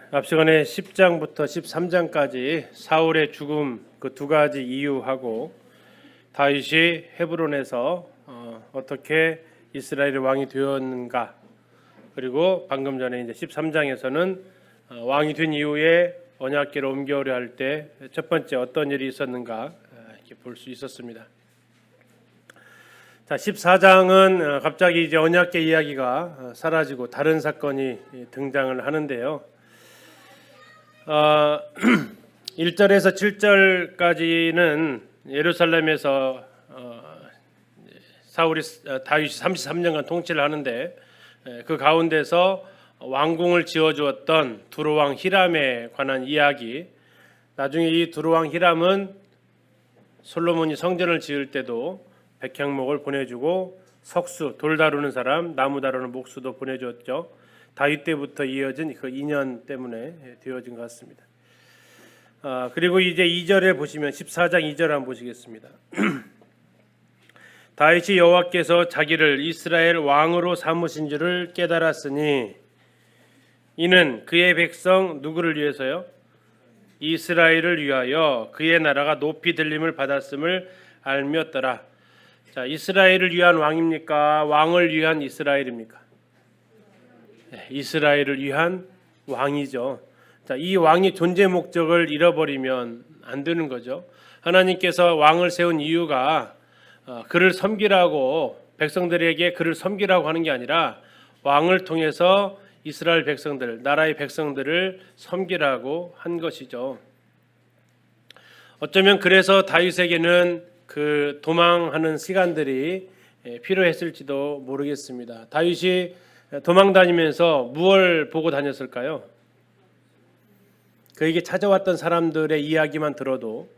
앞시간에 10장부터 13장까지 사울의 죽음 그 두 가지 이유하고 다윗이 헤브론에서 어떻게 이스라엘의 왕이 되었는가, 그리고 방금 전에 이제 13장에서는 왕이 된 이후에 언약궤를 옮겨오려 할 때 첫 번째 어떤 일이 있었는가 이렇게 볼 수 있었습니다. 자, 14장은 갑자기 이제 언약궤 이야기가 사라지고 다른 사건이 등장을 하는데요. 1절에서 7절까지는 예루살렘에서 다윗이 33년간 통치를 하는데 그 가운데서 왕궁을 지어주었던 두로왕 히람에 관한 이야기. 나중에 이 두로왕 히람은 솔로몬이 성전을 지을 때도 백향목을 보내주고 석수, 돌 다루는 사람, 나무 다루는 목수도 보내주었죠. 다윗 때부터 이어진 그 인연 때문에 되어진 것 같습니다. 그리고 이제 2절에 보시면 14장 2절 한번 보시겠습니다. 다윗이 여호와께서 자기를 이스라엘 왕으로 삼으신 줄을 깨달았으니 이는 그의 백성 누구를 위해서요? 이스라엘을 위하여 그의 나라가 높이 들림을 받았음을 알미었더라. 자, 이스라엘을 위한 왕입니까? 왕을 위한 이스라엘입니까? 이스라엘을 위한 왕이죠. 자, 이 왕의 존재 목적을 잃어버리면 안 되는 거죠. 하나님께서 왕을 세운 이유가 그를 섬기라고, 백성들에게 그를 섬기라고 하는 게 아니라 왕을 통해서 이스라엘 백성들, 나라의 백성들을 섬기라고 한 것이죠. 어쩌면 그래서 다윗에게는 그 도망하는 시간들이 필요했을지도 모르겠습니다. 다윗이 도망 다니면서 무엇을 보고 다녔을까요? 그에게 찾아왔던 사람들의 이야기만 들어도,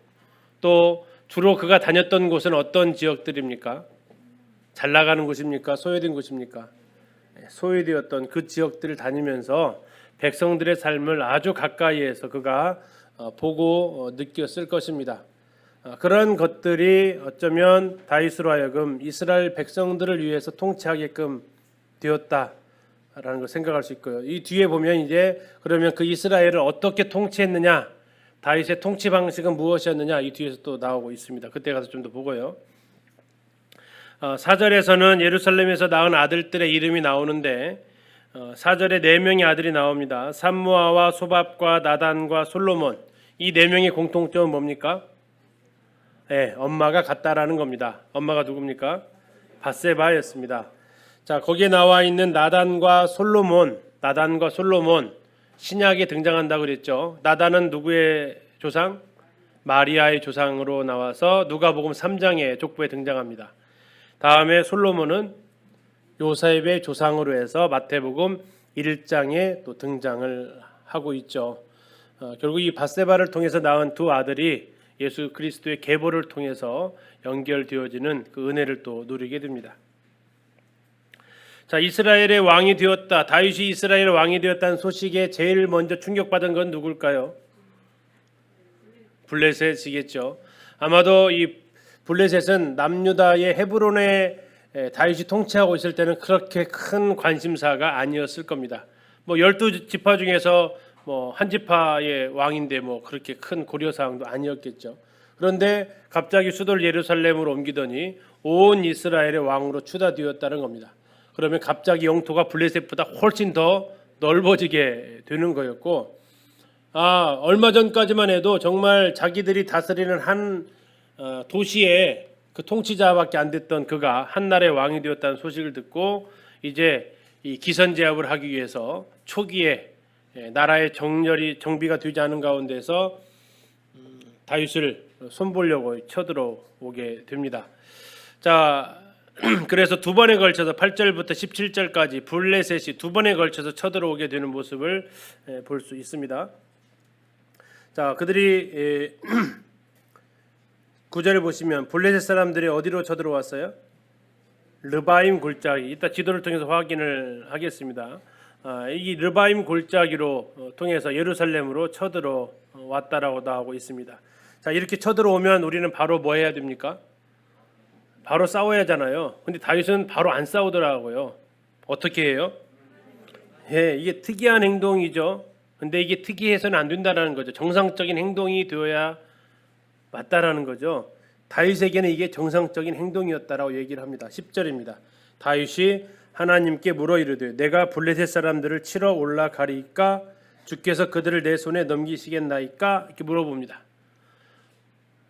또 주로 그가 다녔던 곳은 어떤 지역들입니까? 잘 나가는 곳입니까? 소외된 곳입니까? 소외되었던 그 지역들을 다니면서 백성들의 삶을 아주 가까이에서 그가 보고 느꼈을 것입니다. 그런 것들이 어쩌면 다윗으로 하여금 이스라엘 백성들을 위해서 통치하게끔 되었다라는 걸 생각할 수 있고요. 이 뒤에 보면 이제 그러면 그 이스라엘을 어떻게 통치했느냐, 다윗의 통치 방식은 무엇이었느냐, 이 뒤에서 또 나오고 있습니다. 그때 가서 좀 더 보고요. 4절에서는 예루살렘에서 낳은 아들들의 이름이 나오는데 4절에 4명의 아들이 나옵니다. 삼무아와 소밥과 나단과 솔로몬. 이 4명의 공통점은 뭡니까? 엄마가 같다라는 겁니다. 엄마가 누굽니까? 밧세바였습니다. 자, 거기에 나와 있는 나단과 솔로몬, 신약에 등장한다고 그랬죠. 나단은 누구의 조상? 마리아의 조상으로 나와서 누가복음 3장의 족보에 등장합니다. 다음에 솔로몬은 요셉의 조상으로 해서 마태복음 1장에 또 등장을 하고 있죠. 결국 이 밧세바를 통해서 낳은 두 아들이 예수 그리스도의 계보를 통해서 연결되어지는 그 은혜를 또 누리게 됩니다. 자, 이스라엘의 왕이 되었다. 다윗이 이스라엘의 왕이 되었다는 소식에 제일 먼저 충격받은 건 누굴까요? 블레셋이겠죠. 아마도 이 블레셋은 남유다의 헤브론에 다윗이 통치하고 있을 때는 그렇게 큰 관심사가 아니었을 겁니다. 12지파 중에서 한 지파의 왕인데 그렇게 큰 고려사항도 아니었겠죠. 그런데 갑자기 수도를 예루살렘으로 옮기더니 온 이스라엘의 왕으로 추다되었다는 겁니다. 그러면 갑자기 영토가 블레셋보다 훨씬 더 넓어지게 되는 거였고, 얼마 전까지만 해도 정말 자기들이 다스리는 한 도시의 그 통치자밖에 안 됐던 그가 한나라의 왕이 되었다는 소식을 듣고 이제 이 기선제압을 하기 위해서 초기에 나라의 정비가 되지 않은 가운데서 다윗을 손보려고 쳐들어오게 됩니다. 자, 그래서 두 번에 걸쳐서 8절부터 17절까지 블레셋이 두 번에 걸쳐서 쳐들어오게 되는 모습을 볼 수 있습니다. 자, 그들이 9절을 보시면 블레셋 사람들이 어디로 쳐들어왔어요? 르바임 골짜기. 이따 지도를 통해서 확인을 하겠습니다. 이 르바임 골짜기로 통해서 예루살렘으로 쳐들어왔다라고 나오고 있습니다. 자, 이렇게 쳐들어오면 우리는 바로 뭐 해야 됩니까? 바로 싸워야 하잖아요. 근데 다윗은 바로 안 싸우더라고요. 어떻게 해요? 예, 이게 특이한 행동이죠. 근데 이게 특이해서는 안 된다라는 거죠. 정상적인 행동이 되어야 맞다라는 거죠. 다윗에게는 이게 정상적인 행동이었다라고 얘기를 합니다. 10절입니다. 다윗이 하나님께 물어 이르되 내가 블레셋 사람들을 치러 올라가리까 주께서 그들을 내 손에 넘기시겠나이까 이렇게 물어봅니다.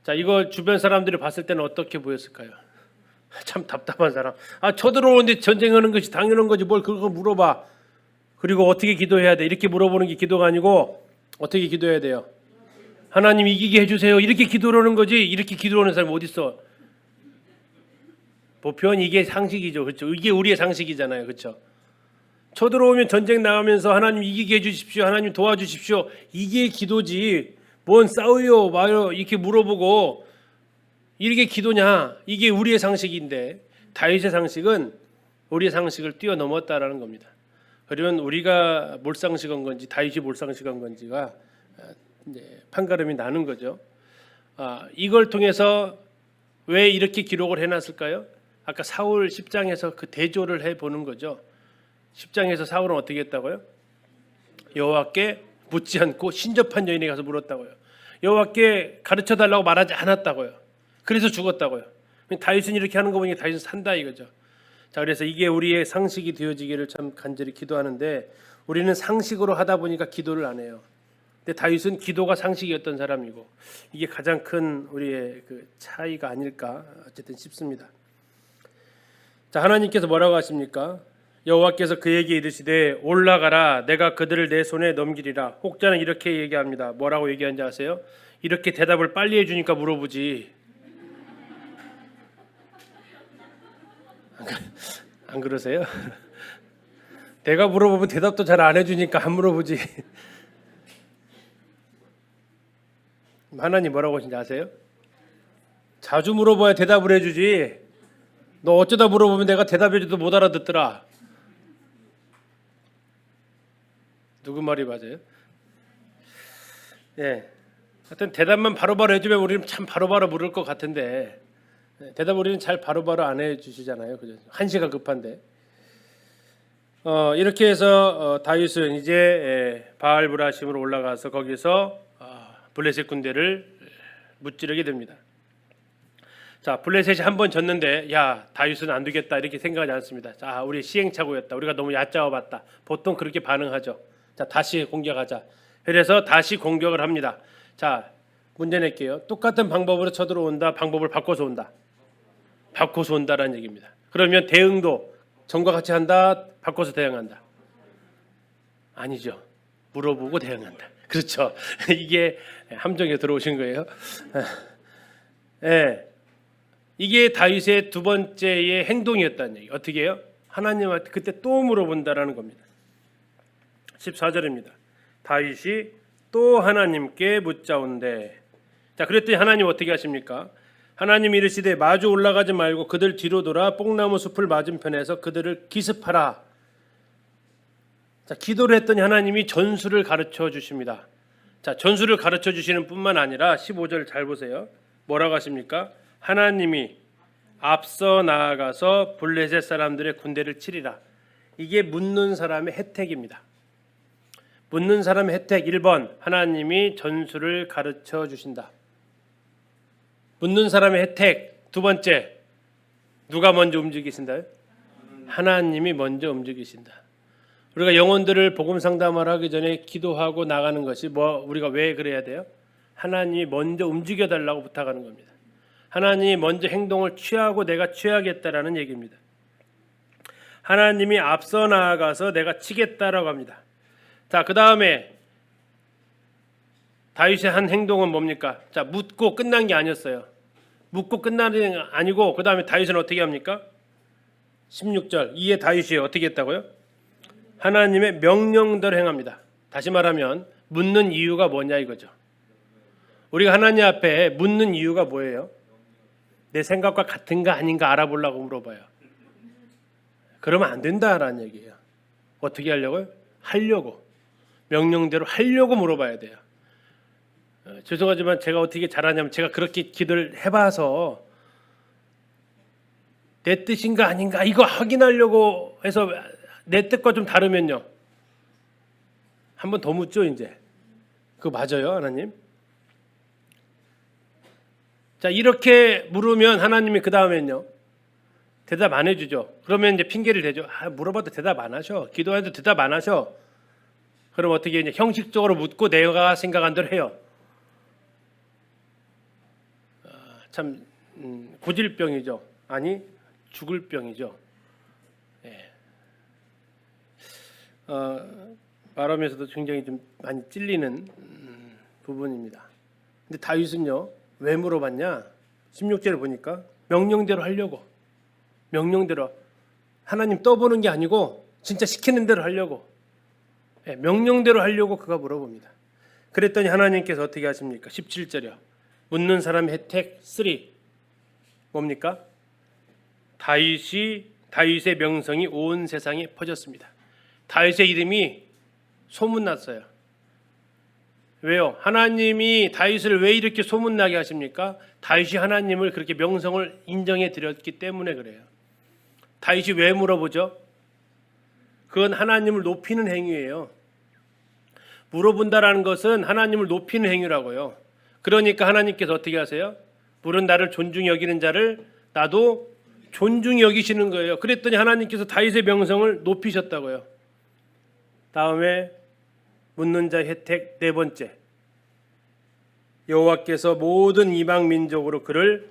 자, 이거 주변 사람들이 봤을 때는 어떻게 보였을까요? 참 답답한 사람. 쳐들어오는데 전쟁하는 것이 당연한 거지 뭘 그걸 물어봐. 그리고 어떻게 기도해야 돼? 이렇게 물어보는 게 기도가 아니고 어떻게 기도해야 돼요? 하나님 이기게 해주세요. 이렇게 기도를 하는 거지. 이렇게 기도하는 사람이 어디 있어? 보편 이게 상식이죠. 그렇죠? 이게 우리의 상식이잖아요. 그렇죠? 쳐들어오면 전쟁 나가면서 하나님 이기게 해주십시오. 하나님 도와주십시오. 이게 기도지. 뭔 싸워요 마요 이렇게 물어보고 이게 기도냐? 이게 우리의 상식인데 다윗의 상식은 우리의 상식을 뛰어넘었다라는 겁니다. 그러면 우리가 몰상식한 건지 다윗이 몰상식한 건지가 이제 판가름이 나는 거죠. 이걸 통해서 왜 이렇게 기록을 해놨을까요? 아까 사울 10장에서 그 대조를 해보는 거죠. 10장에서 사울은 어떻게 했다고요? 여호와께 묻지 않고 신접한 여인에게 가서 물었다고요. 여호와께 가르쳐달라고 말하지 않았다고요. 그래서 죽었다고요. 다윗은 이렇게 하는 거 보니 다윗은 산다 이거죠. 자, 그래서 이게 우리의 상식이 되어지기를 참 간절히 기도하는데 우리는 상식으로 하다 보니까 기도를 안 해요. 근데 다윗은 기도가 상식이었던 사람이고 이게 가장 큰 우리의 그 차이가 아닐까 어쨌든 싶습니다. 자, 하나님께서 뭐라고 하십니까? 여호와께서 그에게 이르시되 올라가라 내가 그들을 내 손에 넘기리라. 혹자는 이렇게 얘기합니다. 뭐라고 얘기하는지 아세요? 이렇게 대답을 빨리 해주니까 물어보지. 안 그러세요? 내가 물어보면 대답도 잘 안 해주니까 안 물어보지. 하나님 뭐라고 하신지 아세요? 자주 물어봐야 대답을 해주지. 너 어쩌다 물어보면 내가 대답해줘도 못 알아듣더라. 누구 말이 맞아요? 예. 하여튼 대답만 바로바로 해주면 우리는 참 바로바로 물을 것 같은데 대답 우리는 잘 바로바로 안 해주시잖아요. 그죠? 한시가 급한데. 이렇게 해서 다윗은 이제 바알브라심으로 올라가서 거기서 블레셋 군대를 무찌르게 됩니다. 자, 블레셋이 한 번 졌는데 야 다윗은 안 되겠다 이렇게 생각하지 않습니다. 자, 우리 시행착오였다. 우리가 너무 얕잡아봤다. 보통 그렇게 반응하죠. 자, 다시 공격하자. 그래서 다시 공격을 합니다. 자, 문제 낼게요. 똑같은 방법으로 쳐들어온다. 방법을 바꿔서 온다. 바꿔서 온다라는 얘기입니다. 그러면 대응도 전과 같이 한다. 바꿔서 대응한다. 아니죠. 물어보고 대응한다. 그렇죠. 이게 함정에 들어오신 거예요. 네. 이게 다윗의 두 번째의 행동이었다는 얘기. 어떻게 해요? 하나님한테 그때 또 물어본다라는 겁니다. 14절입니다. 다윗이 또 하나님께 묻자온대. 자, 그랬더니 하나님 어떻게 하십니까? 하나님이 이르시되 마주 올라가지 말고 그들 뒤로 돌아 뽕나무 숲을 맞은편에서 그들을 기습하라. 자, 기도를 했더니 하나님이 전술을 가르쳐 주십니다. 자, 전술을 가르쳐 주시는 뿐만 아니라 15절 잘 보세요. 뭐라고 하십니까? 하나님이 앞서 나아가서 블레셋 사람들의 군대를 치리라. 이게 묻는 사람의 혜택입니다. 묻는 사람의 혜택 1번 하나님이 전술을 가르쳐 주신다. 묻는 사람의 혜택 두 번째 누가 먼저 움직이신다요? 하나님이 먼저 움직이신다. 우리가 영혼들을 복음 상담을 하기 전에 기도하고 나가는 것이 우리가 왜 그래야 돼요? 하나님이 먼저 움직여 달라고 부탁하는 겁니다. 하나님이 먼저 행동을 취하고 내가 취하겠다라는 얘기입니다. 하나님이 앞서 나아가서 내가 치겠다라고 합니다. 자, 그 다음에 다윗의 한 행동은 뭡니까? 자, 묻고 끝난 게 아니었어요. 묻고 끝나는 게 아니고 그 다음에 다윗은 어떻게 합니까? 16절 이에 다윗이 어떻게 했다고요? 하나님의 명령대로 행합니다. 다시 말하면 묻는 이유가 뭐냐 이거죠. 우리가 하나님 앞에 묻는 이유가 뭐예요? 내 생각과 같은가 아닌가 알아보려고 물어봐요. 그러면 안 된다라는 얘기예요. 어떻게 하려고요? 하려고. 명령대로 하려고 물어봐야 돼요. 죄송하지만 제가 어떻게 잘하냐면 제가 그렇게 기도를 해봐서 내 뜻인가 아닌가 이거 확인하려고 해서 내 뜻과 좀 다르면요. 한 번 더 묻죠 이제. 그거 맞아요 하나님? 자 이렇게 물으면 하나님이 그 다음엔요 대답 안 해주죠. 그러면 이제 핑계를 대죠. 물어봐도 대답 안 하셔. 기도해도 대답 안 하셔. 그럼 어떻게 이제 형식적으로 묻고 내가 생각한 대로 해요. 참 고질병이죠. 아니 죽을 병이죠. 예. 말하면서도 굉장히 좀 많이 찔리는 부분입니다. 근데 다윗은요 왜 물어봤냐? 16절을 보니까 명령대로 하려고. 명령대로 하나님 떠보는 게 아니고 진짜 시키는 대로 하려고. 예, 명령대로 하려고 그가 물어봅니다. 그랬더니 하나님께서 어떻게 하십니까? 17절이요. 묻는 사람의 혜택 3 뭡니까? 다윗의 명성이 온 세상에 퍼졌습니다. 다윗의 이름이 소문났어요. 왜요? 하나님이 다윗을 왜 이렇게 소문나게 하십니까? 다윗이 하나님을 그렇게 명성을 인정해 드렸기 때문에 그래요. 다윗이 왜 물어보죠? 그건 하나님을 높이는 행위예요. 물어본다라는 것은 하나님을 높이는 행위라고요. 그러니까 하나님께서 어떻게 하세요? 물은 나를 존중히 여기는 자를 나도 존중히 여기시는 거예요. 그랬더니 하나님께서 다윗의 명성을 높이셨다고요. 다음에 묻는 자의 혜택 4번째. 여호와께서 모든 이방 민족으로 그를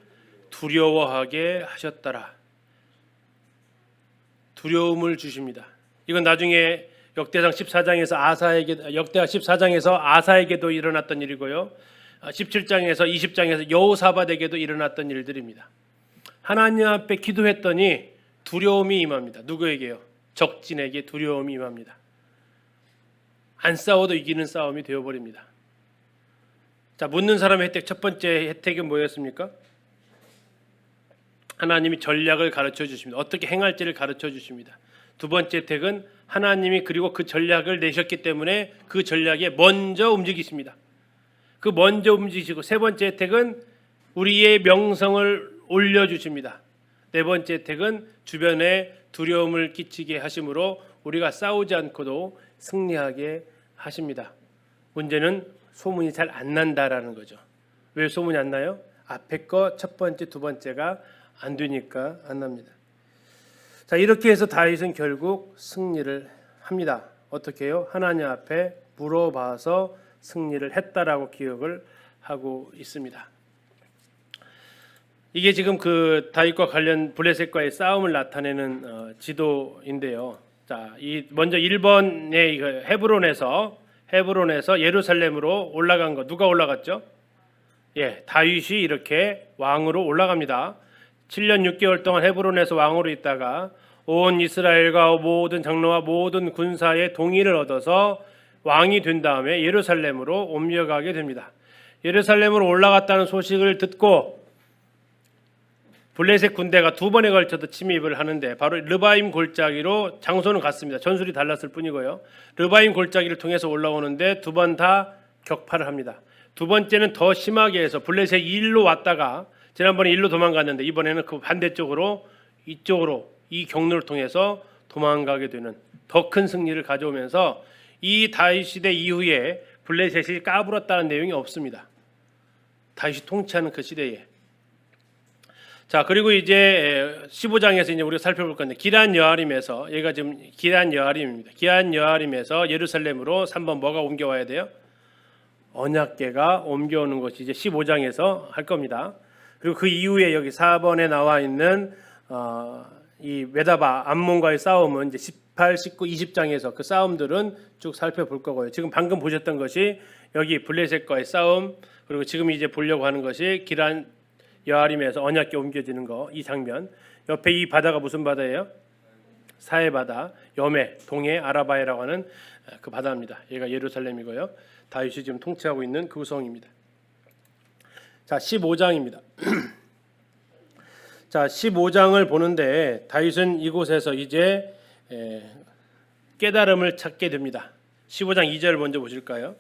두려워하게 하셨더라. 두려움을 주십니다. 이건 나중에 역대하 14장에서 아사에게도 일어났던 일이고요. 17장에서 20장에서 여호사밧에게도 일어났던 일들입니다. 하나님 앞에 기도했더니 두려움이 임합니다. 누구에게요? 적진에게 두려움이 임합니다. 안 싸워도 이기는 싸움이 되어버립니다. 자, 묻는 사람의 혜택 첫 번째 혜택은 뭐였습니까? 하나님이 전략을 가르쳐 주십니다. 어떻게 행할지를 가르쳐 주십니다. 두 번째 혜택은 하나님이 그리고 그 전략을 내셨기 때문에 그 전략에 먼저 움직이십니다. 그 먼저 움직이시고 세 번째 혜택은 우리의 명성을 올려주십니다. 네 번째 혜택은 주변에 두려움을 끼치게 하심으로 우리가 싸우지 않고도 승리하게 하십니다. 문제는 소문이 잘 안 난다라는 거죠. 왜 소문이 안 나요? 앞에 거 첫 번째, 두 번째가 안 되니까 안 납니다. 자, 이렇게 해서 다윗은 결국 승리를 합니다. 어떻게 해요? 하나님 앞에 물어봐서 승리를 했다라고 기억을 하고 있습니다. 이게 지금 그 다윗과 관련 블레셋과의 싸움을 나타내는 지도인데요. 자, 먼저 1번의 헤브론에서 예루살렘으로 올라간 거 누가 올라갔죠? 예, 다윗이 이렇게 왕으로 올라갑니다. 7년 6개월 동안 헤브론에서 왕으로 있다가 온 이스라엘과 모든 장로와 모든 군사의 동의를 얻어서 왕이 된 다음에 예루살렘으로 옮겨가게 됩니다. 예루살렘으로 올라갔다는 소식을 듣고 블레셋 군대가 두 번에 걸쳐서 침입을 하는데 바로 르바임 골짜기로 장소는 같습니다. 전술이 달랐을 뿐이고요. 르바임 골짜기를 통해서 올라오는데 두 번 다 격파를 합니다. 두 번째는 더 심하게 해서 블레셋 일로 왔다가 지난번에 일로 도망갔는데 이번에는 그 반대쪽으로 이쪽으로 이 경로를 통해서 도망가게 되는 더 큰 승리를 가져오면서 이 다윗 시대 이후에 블레셋이 까불었다는 내용이 없습니다. 다윗이 통치하는 그 시대에. 자, 그리고 이제 15장에서 이제 우리가 살펴볼 건데 기럇 여아림에서 얘가 지금 기럇 여아림입니다. 기럇 여아림에서 예루살렘으로 3번 뭐가 옮겨와야 돼요? 언약궤가 옮겨오는 것이 이제 15장에서 할 겁니다. 그리고 그 이후에 여기 4번에 나와 있는 이 메다바 암몬과의 싸움은 이제 18, 19, 20장에서 그 싸움들은 쭉 살펴볼 거고요. 지금 방금 보셨던 것이 여기 블레셋과의 싸움, 그리고 지금 이제 보려고 하는 것이 기럇 여아림에서 언약궤 옮겨지는 거, 이 장면. 옆에 이 바다가 무슨 바다예요? 사해 바다, 여메, 동해 아라바이라고 하는 그 바다입니다. 얘가 예루살렘이고요. 다윗이 지금 통치하고 있는 그 구성입니다. 자, 15장입니다. 자, 15장을 보는데 다윗은 이곳에서 이제 깨달음을 찾게 됩니다. 15장 2절 먼저 보실까요?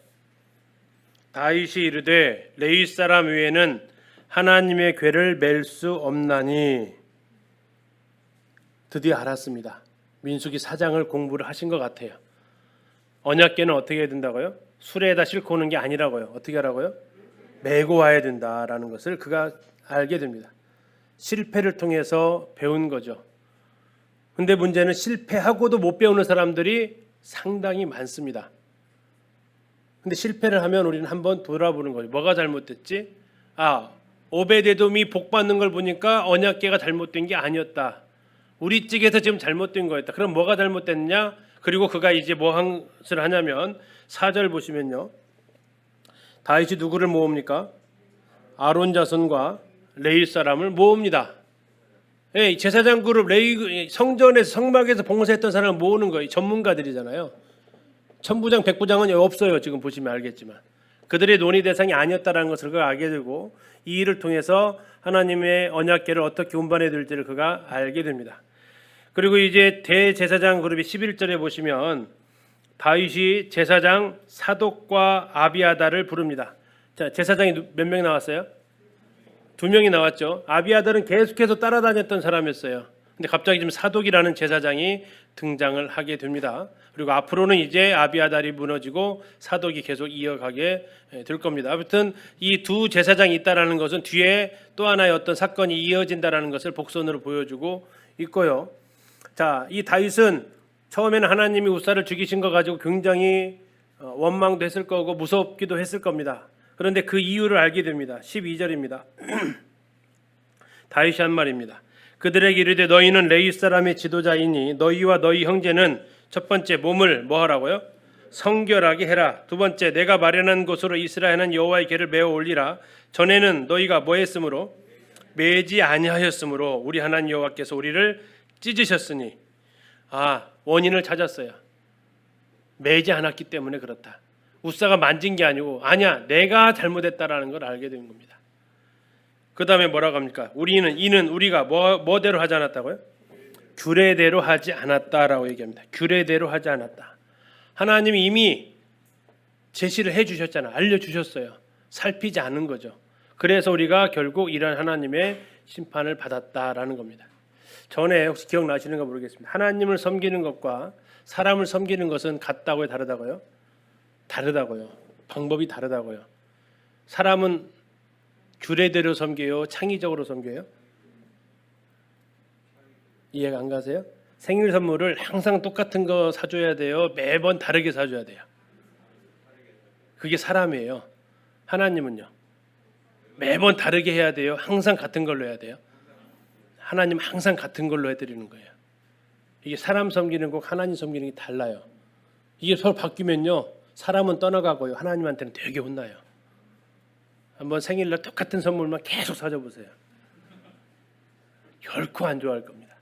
다윗이 이르되 레위 사람 외에는 하나님의 궤를 맬 수 없나니. 드디어 알았습니다. 민수기 4장을 공부를 하신 것 같아요. 언약궤는 어떻게 해야 된다고요? 수레에다 싣고 오는 게 아니라고요. 어떻게 하라고요? 메고 와야 된다라는 것을 그가 알게 됩니다. 실패를 통해서 배운 거죠. 근데 문제는 실패하고도 못 배우는 사람들이 상당히 많습니다. 근데 실패를 하면 우리는 한번 돌아보는 거예요. 뭐가 잘못됐지? 오베데돔이 복 받는 걸 보니까 언약궤가 잘못된 게 아니었다. 우리 쪽에서 지금 잘못된 거였다. 그럼 뭐가 잘못됐냐? 그리고 그가 이제 뭐 한 것을 하냐면 4절 보시면요. 다윗이 누구를 모읍니까? 아론 자손과 레위 사람을 모읍니다. 제사장 그룹 레위 성전에서 성막에서 봉사했던 사람을 모으는 거예요. 전문가들이잖아요. 천부장 백부장은 없어요. 지금 보시면 알겠지만 그들의 논의 대상이 아니었다라는 것을 그가 알게 되고 이 일을 통해서 하나님의 언약궤를 어떻게 운반해야 될지를 그가 알게 됩니다. 그리고 이제 대제사장 그룹이 11절에 보시면 다윗이 제사장 사독과 아비아달을 부릅니다. 자, 제사장이 몇 명이 나왔어요? 2명이 나왔죠. 아비아달은 계속해서 따라다녔던 사람이었어요. 근데 갑자기 지금 사독이라는 제사장이 등장을 하게 됩니다. 그리고 앞으로는 이제 아비아달이 무너지고 사독이 계속 이어가게 될 겁니다. 아무튼 이 두 제사장이 있다라는 것은 뒤에 또 하나의 어떤 사건이 이어진다라는 것을 복선으로 보여주고 있고요. 자, 이 다윗은 처음에는 하나님이 우사를 죽이신 거 가지고 굉장히 원망도 했을 거고 무섭기도 했을 겁니다. 그런데 그 이유를 알게 됩니다. 12절입니다. 다윗이 한 말입니다. 그들에게 이르되 너희는 레위 사람의 지도자이니 너희와 너희 형제는 첫 번째 몸을 뭐 하라고요? 성결하게 해라. 두 번째 내가 마련한 곳으로 이스라엘은 여호와의 궤를 메어 올리라. 전에는 너희가 뭐 했으므로 매지 아니하였으므로 우리 하나님 여호와께서 우리를 찢으셨으니 원인을 찾았어요. 매지 않았기 때문에 그렇다. 우사가 만진 게 아니고 아니야 내가 잘못했다라는 걸 알게 된 겁니다. 그 다음에 뭐라고 합니까? 이는 우리가 뭐대로 하지 않았다고요? 규례대로 하지 않았다라고 얘기합니다. 규례대로 하지 않았다. 하나님이 이미 제시를 해주셨잖아. 알려주셨어요. 살피지 않은 거죠. 그래서 우리가 결국 이런 하나님의 심판을 받았다라는 겁니다. 전에 혹시 기억나시는가 모르겠습니다. 하나님을 섬기는 것과 사람을 섬기는 것은 같다고요? 다르다고요? 다르다고요. 방법이 다르다고요. 사람은 규례대로 섬겨요? 창의적으로 섬겨요? 이해가 안 가세요? 생일 선물을 항상 똑같은 거 사줘야 돼요? 매번 다르게 사줘야 돼요? 그게 사람이에요. 하나님은요? 매번 다르게 해야 돼요? 항상 같은 걸로 해야 돼요? 하나님 항상 같은 걸로 해드리는 거예요. 이게 사람 섬기는 거 하나님 섬기는 게 달라요. 이게 서로 바뀌면요 사람은 떠나가고요 하나님한테는 되게 혼나요. 한번 생일날 똑같은 선물만 계속 사줘보세요. 결코 안 좋아할 겁니다.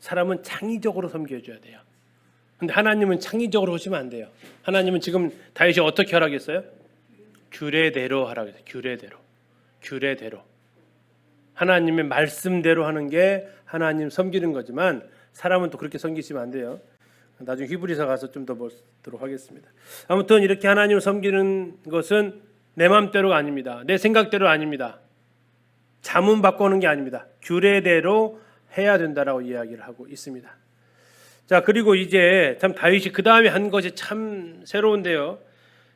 사람은 창의적으로 섬겨줘야 돼요. 근데 하나님은 창의적으로 하시면 안 돼요. 하나님은 지금 다윗이 어떻게 하라겠어요? 규례대로 하라고 했어요. 규례대로. 하나님의 말씀대로 하는 게 하나님 섬기는 거지만 사람은 또 그렇게 섬기시면 안 돼요. 나중에 히브리서 가서 좀 더 보도록 하겠습니다. 아무튼 이렇게 하나님을 섬기는 것은 내 마음대로가 아닙니다. 내 생각대로 아닙니다. 자문 바꾸는 게 아닙니다. 규례대로 해야 된다라고 이야기를 하고 있습니다. 자, 그리고 이제 참 다윗이 그 다음에 한 것이 참 새로운데요.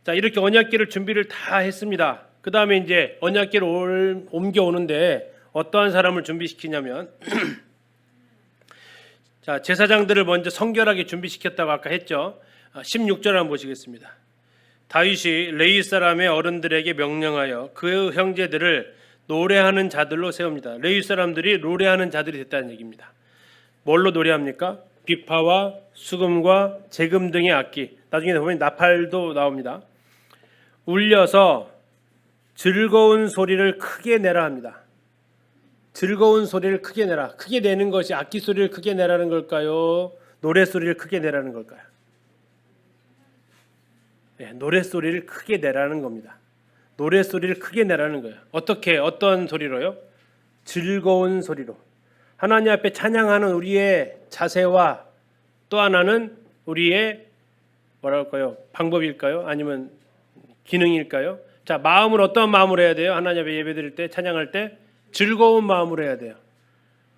자, 이렇게 언약궤를 준비를 다 했습니다. 그 다음에 이제 언약궤를 옮겨오는데 어떠한 사람을 준비시키냐면 자, 제사장들을 먼저 성결하게 준비시켰다고 아까 했죠. 16절 한번 보시겠습니다. 다윗이 레위 사람의 어른들에게 명령하여 그 형제들을 노래하는 자들로 세웁니다. 레위 사람들이 노래하는 자들이 됐다는 얘기입니다. 뭘로 노래합니까? 비파와 수금과 재금 등의 악기. 나중에 보면 나팔도 나옵니다. 울려서 즐거운 소리를 크게 내라 합니다. 즐거운 소리를 크게 내라. 크게 내는 것이 악기 소리를 크게 내라는 걸까요? 노래 소리를 크게 내라는 걸까요? 네, 노래 소리를 크게 내라는 겁니다. 노래 소리를 크게 내라는 거예요. 어떻게? 어떤 소리로요? 즐거운 소리로. 하나님 앞에 찬양하는 우리의 자세와 또 하나는 우리의 뭐랄까요? 방법일까요? 아니면 기능일까요? 자, 마음을 어떤 마음으로 해야 돼요? 하나님 앞에 예배드릴 때, 찬양할 때 즐거운 마음으로 해야 돼요.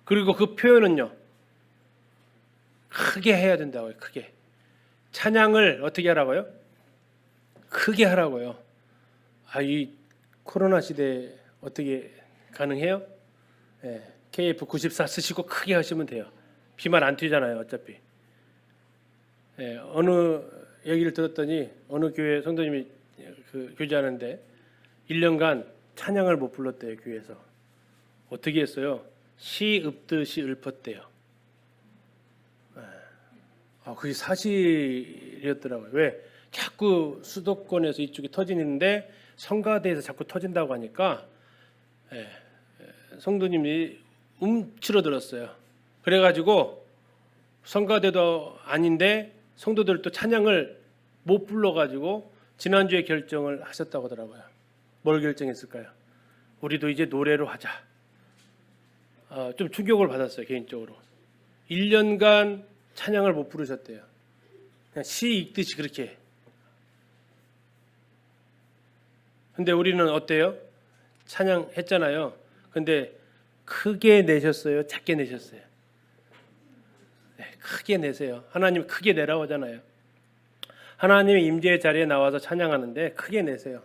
그리고 그 표현은요, 크게 해야 된다고요. 크게. 찬양을 어떻게 하라고요? 크게 하라고요. 이 코로나 시대에 어떻게 가능해요? KF94 쓰시고 크게 하시면 돼요. 비말 안 튀잖아요, 어차피. 어느 얘기를 들었더니 어느 교회 성도님이 교제하는데 1년간 찬양을 못 불렀대요, 교회에서. 어떻게 했어요? 시 읊듯이 읊었대요. 그게 사실이었더라고요. 왜? 자꾸 수도권에서 이쪽이 터지는데 성가대에서 자꾸 터진다고 하니까 성도님이 움츠러들었어요. 그래가지고 성가대도 아닌데 성도들도 찬양을 못 불러가지고 지난주에 결정을 하셨다고 하더라고요. 뭘 결정했을까요? 우리도 이제 노래로 하자. 좀 충격을 받았어요, 개인적으로. 1년간 찬양을 못 부르셨대요. 그냥 시 읽듯이 그렇게. 근데 우리는 어때요? 찬양했잖아요. 근데 크게 내셨어요? 작게 내셨어요? 크게 내세요. 하나님 크게 내라고 하잖아요. 하나님의 임재의 자리에 나와서 찬양하는데 크게 내세요.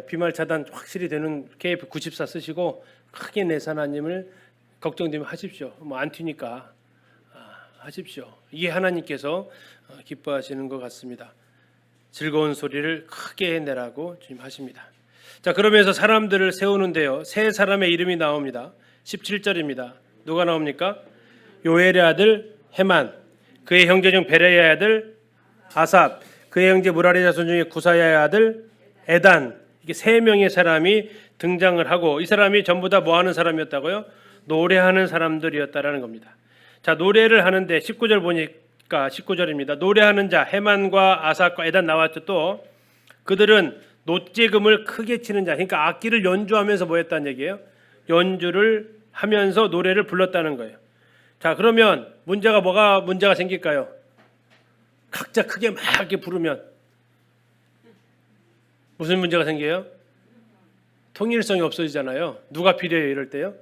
비말 차단 확실히 되는 KF94 쓰시고 크게 내서 하나님을 걱정되면 하십시오. 뭐 안 튀니까 하십시오. 이게 하나님께서 기뻐하시는 것 같습니다. 즐거운 소리를 크게 내라고 주님 하십니다. 자, 그러면서 사람들을 세우는데요. 세 사람의 이름이 나옵니다. 17절입니다. 누가 나옵니까? 요엘의 아들 헤만, 그의 형제 중 베레야의 아들 아삽, 그의 형제 무라리 자손 중에 구사야의 아들 에단. 이게 세 명의 사람이 등장을 하고, 이 사람이 전부 다 뭐 하는 사람이었다고요? 노래하는 사람들이었다라는 겁니다. 자, 노래를 하는데 19절 보니까 19절입니다. 노래하는 자 헤만과 아삽과 에단 나왔죠. 또 그들은 노재금을 크게 치는 자, 그러니까 악기를 연주하면서 뭐 했다는 얘기예요? 연주를 하면서 노래를 불렀다는 거예요. 자, 그러면 뭐가 문제가 생길까요? 각자 크게 막 이렇게 부르면 무슨 문제가 생겨요? 통일성이 없어지잖아요. 누가 필요해요, 이럴 때요?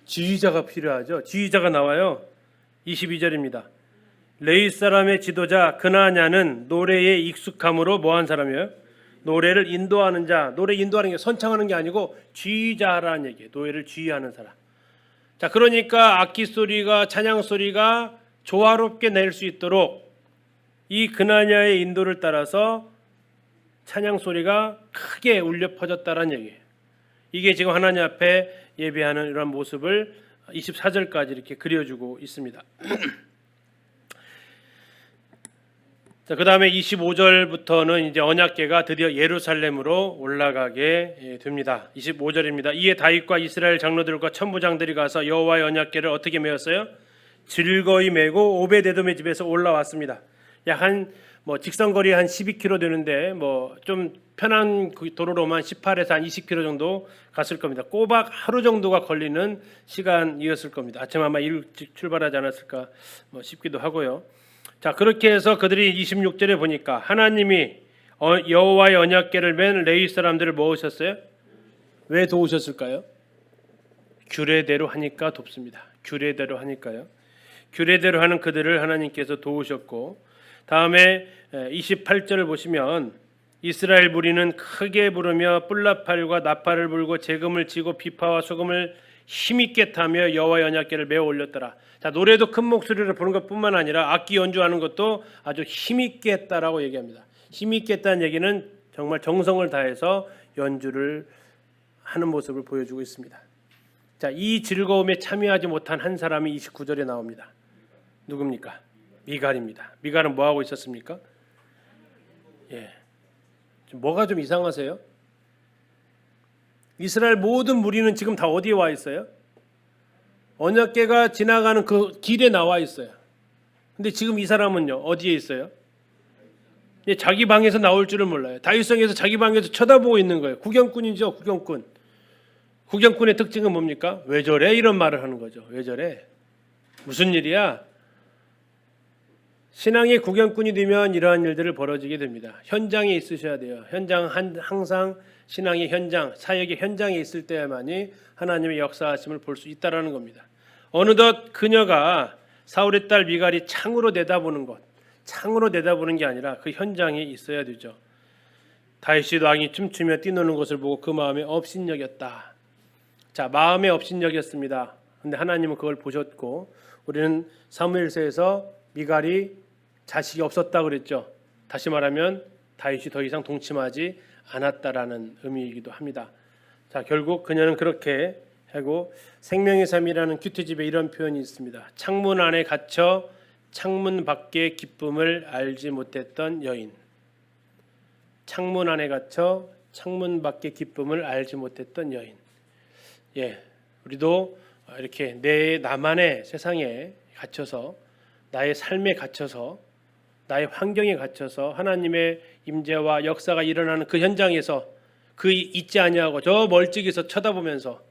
지휘자가 필요하죠. 지휘자가 나와요. 22절입니다. 레위 사람의 지도자 그나냐는 노래에 익숙함으로 뭐한 사람이에요? 노래를 인도하는 자. 노래 인도하는 게 선창하는 게 아니고 지휘자라는 얘기예요. 노래를 지휘하는 사람. 자, 그러니까 악기 소리가, 찬양 소리가 조화롭게 낼 수 있도록 이 그나냐의 인도를 따라서 찬양 소리가 크게 울려 퍼졌다라는 얘기예요. 이게 지금 하나님 앞에 예배하는 이런 모습을 24절까지 이렇게 그려주고 있습니다. 자, 그 다음에 25절부터는 이제 언약궤가 드디어 예루살렘으로 올라가게 됩니다. 25절입니다. 이에 다윗과 이스라엘 장로들과 천부장들이 가서 여호와의 언약궤를 어떻게 메었어요? 즐거이 메고 오베데돔의 집에서 올라왔습니다. 약 한 직선거리 한 12km 되는데 좀 편한 도로로만 18에서 한 20km 정도 갔을 겁니다. 꼬박 하루 정도가 걸리는 시간이었을 겁니다. 아침 아마 일찍 출발하지 않았을까 싶기도 하고요. 자, 그렇게 해서 그들이 26절에 보니까 하나님이 여호와의 언약궤를 맨 레위 사람들을 모으셨어요. 왜 도우셨을까요? 규례대로 하니까 돕습니다. 규례대로 하니까요. 규례대로 하는 그들을 하나님께서 도우셨고, 다음에 28절을 보시면 이스라엘 무리는 크게 부르며 뿔나팔과 나팔을 불고 재금을 치고 비파와 소금을 힘있게 타며 여호와의 언약궤를 메어 올렸더라. 자, 노래도 큰 목소리로 부르는 것뿐만 아니라 악기 연주하는 것도 아주 힘있게 했다라고 얘기합니다. 힘있게 했다는 얘기는 정말 정성을 다해서 연주를 하는 모습을 보여주고 있습니다. 자, 이 즐거움에 참여하지 못한 한 사람이 29절에 나옵니다. 누굽니까? 미갈입니다. 미갈은 뭐 하고 있었습니까? 뭐가 좀 이상하세요? 이스라엘 모든 무리는 지금 다 어디에 와 있어요? 언약궤가 지나가는 그 길에 나와 있어요. 근데 지금 이 사람은요, 어디에 있어요? 자기 방에서 나올 줄을 몰라요. 다윗성에서 자기 방에서 쳐다보고 있는 거예요. 구경꾼이죠, 구경꾼. 구경꾼의 특징은 뭡니까? 왜 저래? 이런 말을 하는 거죠. 왜 저래? 무슨 일이야? 신앙의 구경꾼이 되면 이러한 일들을 벌어지게 됩니다. 현장에 있으셔야 돼요. 항상 신앙의 현장, 사역의 현장에 있을 때야만이 하나님의 역사하심을 볼 수 있다라는 겁니다. 어느덧 그녀가 사울의 딸 미갈이 창으로 내다보는 것, 창으로 내다보는 게 아니라 그 현장에 있어야 되죠. 다윗이 왕이 춤추며 뛰노는 것을 보고 그 마음에 업신여겼다. 자, 마음에 업신여겼습니다. 근데 하나님은 그걸 보셨고, 우리는 사무엘서에서 미갈이 자식이 없었다 그랬죠. 다시 말하면 다윗이 더 이상 동침하지 않았다라는 의미이기도 합니다. 자, 결국 그녀는 그렇게 하고, 생명의 삶이라는 큐티집에 이런 표현이 있습니다. 창문 안에 갇혀 창문 밖의 기쁨을 알지 못했던 여인. 창문 안에 갇혀 창문 밖의 기쁨을 알지 못했던 여인. 예, 우리도 이렇게 나만의 세상에 갇혀서, 나의 삶에 갇혀서, 나의 환경에 갇혀서 하나님의 임재와 역사가 일어나는 그 현장에서 그 잊지 아니하고 저 멀찍이서 쳐다보면서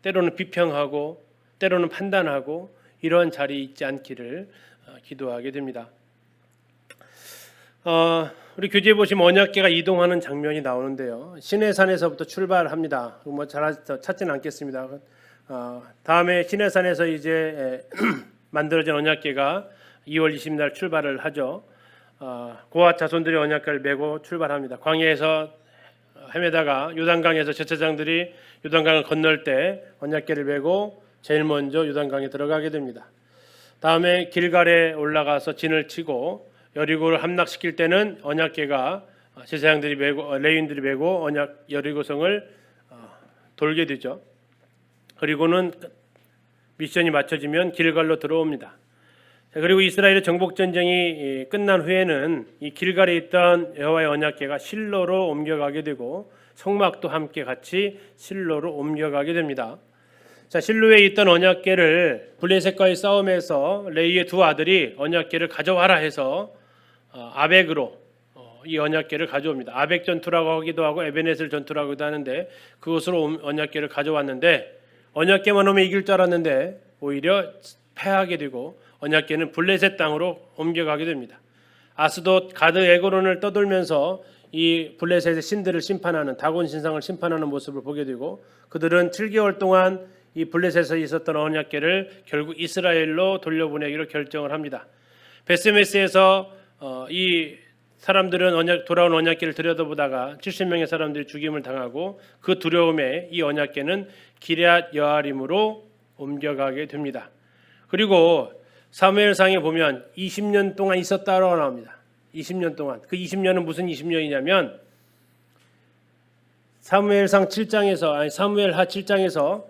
때로는 비평하고 때로는 판단하고 이러한 자리에 있지 않기를 기도하게 됩니다. 우리 교재에 보시면 언약궤가 이동하는 장면이 나오는데요. 시내산에서부터 출발합니다. 뭐 잘 찾지는 않겠습니다. 다음에 시내산에서 이제 만들어진 언약궤가 2월 20일 날 출발을 하죠. 고핫 자손들이 언약궤를 메고 출발합니다. 광야에서 헤매다가 요단강에서 제사장들이 요단강을 건널 때 언약궤를 메고 제일 먼저 요단강에 들어가게 됩니다. 다음에 길갈에 올라가서 진을 치고 여리고를 함락시킬 때는 언약궤가 제사장들이 메고 레위인들이 메고 여리고성을 돌게 되죠. 그리고는 미션이 마쳐지면 길갈로 들어옵니다. 그리고 이스라엘의 정복 전쟁이 끝난 후에는 이 길갈에 있던 여호와의 언약궤가 실로로 옮겨가게 되고 성막도 함께 같이 실로로 옮겨가게 됩니다. 자, 실로에 있던 언약궤를 블레셋과의 싸움에서 레위의 두 아들이 언약궤를 가져와라 해서 아벡으로 이 언약궤를 가져옵니다. 아벡 전투라고 하기도 하고 에베네셀 전투라고 하기도 하는데 그것으로 언약궤를 가져왔는데 언약궤만 오면 이길 줄 알았는데 오히려 패하게 되고 언약궤는 블레셋 땅으로 옮겨가게 됩니다. 아스돗, 가드, 에고론을 떠돌면서 이 블레셋의 신들을 심판하는 다곤 신상을 심판하는 모습을 보게 되고 그들은 7개월 동안 이 블레셋에 있었던 언약궤를 결국 이스라엘로 돌려보내기로 결정을 합니다. 베스메스에서 이 사람들은 돌아온 언약궤를 들여다보다가 70명의 사람들이 죽임을 당하고 그 두려움에 이 언약궤는 기럇 여아림으로 옮겨가게 됩니다. 그리고 사무엘상에 보면 20년 동안 있었다라고 나옵니다. 20년 동안. 그 20년은 무슨 20년이냐면 사무엘상 7장에서 사무엘하 7장에서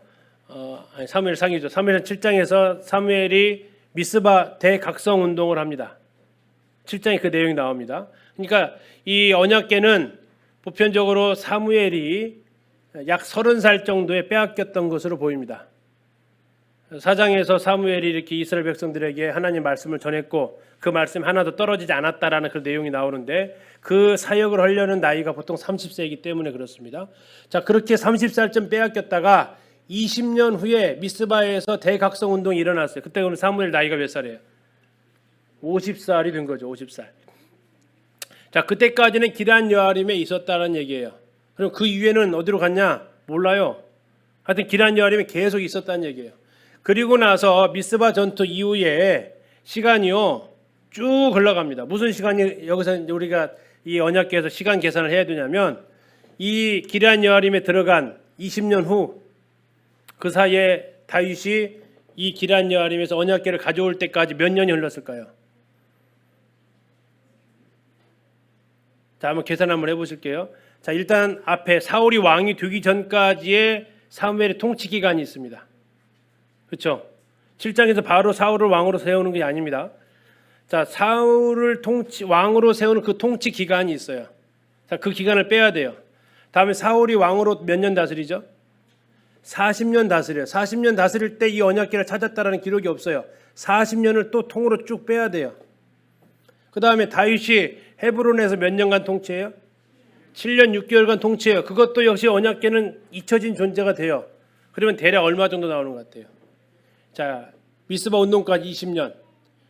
사무엘상이죠. 사무엘상 7장에서 사무엘이 미스바 대각성 운동을 합니다. 7장에 그 내용이 나옵니다. 그러니까 이 언약궤는 보편적으로 사무엘이 약 30살 정도에 빼앗겼던 것으로 보입니다. 4장에서 사무엘이 이렇게 이스라엘 백성들에게 하나님 말씀을 전했고 그 말씀 하나도 떨어지지 않았다라는 그 내용이 나오는데 그 사역을 하려는 나이가 보통 30세이기 때문에 그렇습니다. 자, 그렇게 30살쯤 빼앗겼다가 20년 후에 미스바에서 대각성 운동이 일어났어요. 그때 그럼 사무엘 나이가 몇 살이에요? 50살이 된 거죠. 50살. 자, 그때까지는 기럇 여아림에 있었다는 얘기예요. 그럼 그 이후에는 어디로 갔냐? 몰라요. 하여튼 기럇 여아림에 계속 있었다는 얘기예요. 그리고 나서 미스바 전투 이후에 시간이요 쭉 흘러갑니다. 무슨 시간이 여기서 우리가 이 언약궤에서 시간 계산을 해야 되냐면 이 기럇 여아림에 들어간 20년 후 그 사이에 다윗이 이 기럇 여아림에서 언약궤를 가져올 때까지 몇 년이 흘렀을까요? 자, 한번 계산 한번 해보실게요. 자, 일단 앞에 사울이 왕이 되기 전까지의 사무엘의 통치 기간이 있습니다. 그렇죠? 7장에서 바로 사울을 왕으로 세우는 게 아닙니다. 자, 사울을 왕으로 세우는 그 통치 기간이 있어요. 자, 그 기간을 빼야 돼요. 다음에 사울이 왕으로 몇 년 다스리죠? 40년 다스려요. 40년 다스릴 때 이 언약궤를 찾았다라는 기록이 없어요. 40년을 또 통으로 쭉 빼야 돼요. 그 다음에 다윗이 헤브론에서 몇 년간 통치해요? 7년 6개월간 통치해요. 그것도 역시 언약궤는 잊혀진 존재가 돼요. 그러면 대략 얼마 정도 나오는 것 같아요? 자, 미스바 운동까지 20년.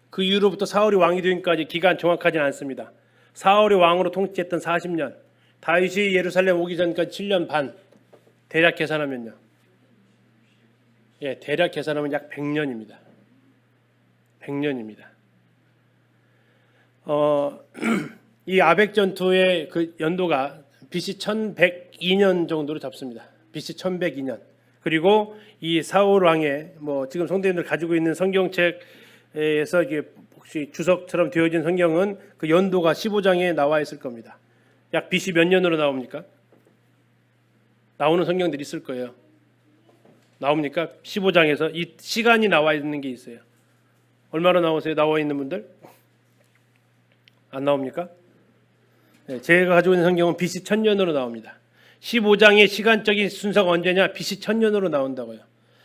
그 이후로부터 사울이 왕이 되기까지 기간 정확하지는 않습니다. 사울이 왕으로 통치했던 40년. 다윗이 예루살렘 오기 전까지 7년 반. 대략 계산하면요. 예, 대략 계산하면 약 100년입니다. 100년입니다. 어, 이 아벡 전투의 그 연도가 BC 1102년 정도로 잡습니다. BC 1102년. 그리고 이 사울 왕의 뭐 지금 성도님들 가지고 있는 성경책에서 이게 혹시 주석처럼 되어진 성경은 그 연도가 15장에 나와 있을 겁니다. 약 BC 몇 년으로 나옵니까? 나오는 성경들이 있을 거예요. 나옵니까? 15장에서 이 시간이 나와 있는 게 있어요. 얼마로 나오세요? 나와 있는 분들? 안 나옵니까? 네, 제가 가지고 있는 성경은 BC 1000년으로 나옵니다. 15장의 시간적인 순서가 언제냐? BC 1000년으로 나온다고요.